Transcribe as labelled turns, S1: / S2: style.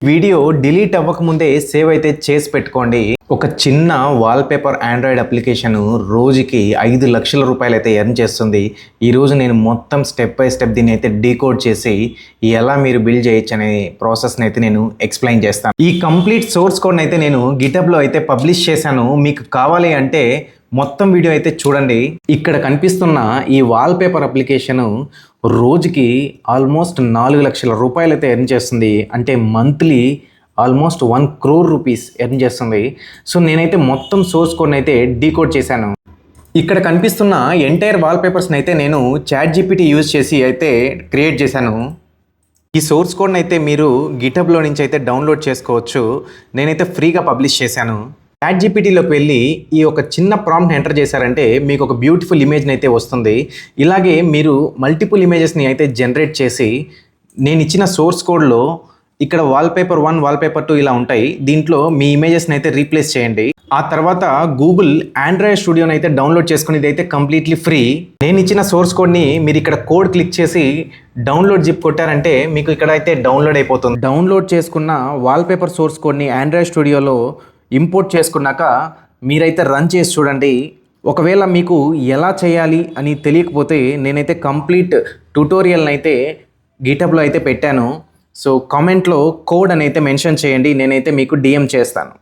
S1: Video delete అవ్వకముందే save అయితే చేసి పెట్టుకోండి. ఒక చిన్న వాల్పేపర్ ఆండ్రాయిడ్ అప్లికేషన్ రోజుకి 5 లక్షల రూపాయలు అయితే ఎర్న్ చేస్తుంది. ఈరోజు నేను మొత్తం స్టెప్ బై స్టెప్ దీన్ని అయితే డీకోడ్ చేసి ఎలా మీరు బిల్డ్ చేయొచ్చు అనే ప్రాసెస్ని అయితే నేను ఎక్స్ప్లెయిన్ చేస్తాను. ఈ కంప్లీట్ సోర్స్ కోడ్ని అయితే నేను గిటబ్లో అయితే పబ్లిష్ చేశాను. మీకు కావాలి అంటే మొత్తం వీడియో అయితే చూడండి. ఇక్కడ కనిపిస్తున్న ఈ వాల్పేపర్ అప్లికేషను రోజుకి ఆల్మోస్ట్ 4 లక్షల రూపాయలు అయితే ఎర్న్ చేస్తుంది. అంటే monthly almost 1 crore rupees earn చేస్తుంది. సో నేనైతే మొత్తం సోర్స్ కోడ్ని అయితే డీకోడ్ చేశాను. ఇక్కడ కనిపిస్తున్న ఎంటైర్ వాల్పేపర్స్ని అయితే నేను ChatGPT యూజ్ చేసి అయితే క్రియేట్ చేశాను. ఈ సోర్స్ కోడ్ని అయితే మీరు గిటబ్లో నుంచి అయితే డౌన్లోడ్ చేసుకోవచ్చు. నేనైతే ఫ్రీగా పబ్లిష్ చేశాను. ChatGPTలోకి వెళ్ళి ఈ ఒక చిన్న ప్రాంప్ట్ ఎంటర్ చేశారంటే మీకు ఒక బ్యూటిఫుల్ ఇమేజ్ని అయితే వస్తుంది. ఇలాగే మీరు మల్టిపుల్ ఇమేజెస్ని అయితే జనరేట్ చేసి నేను ఇచ్చిన సోర్స్ కోడ్లో ఇక్కడ వాల్పేపర్ 1 వాల్పేపర్ 2 ఇలా ఉంటాయి. దీంట్లో మీ ఇమేజెస్ని అయితే రీప్లేస్ చేయండి. ఆ తర్వాత గూగుల్ ఆండ్రాయిడ్ స్టూడియోని అయితే డౌన్లోడ్ చేసుకునేది అయితే కంప్లీట్లీ ఫ్రీ. నేను ఇచ్చిన సోర్స్ కోడ్ని మీరు ఇక్కడ కోడ్ క్లిక్ చేసి డౌన్లోడ్ జిప్ కొట్టారంటే మీకు ఇక్కడ అయితే డౌన్లోడ్ అయిపోతుంది. డౌన్లోడ్ చేసుకున్న వాల్పేపర్ సోర్స్ కోడ్ని ఆండ్రాయిడ్ స్టూడియోలో ఇంపోర్ట్ చేసుకున్నాక మీరైతే రన్ చేసి చూడండి. ఒకవేళ మీకు ఎలా చేయాలి అని తెలియకపోతే నేనైతే కంప్లీట్ ట్యుటోరియల్ని అయితే గిటబ్లో అయితే పెట్టాను. సో కామెంట్లో కోడ్ అని అయితే మెన్షన్ చేయండి, నేనైతే మీకు DM చేస్తాను.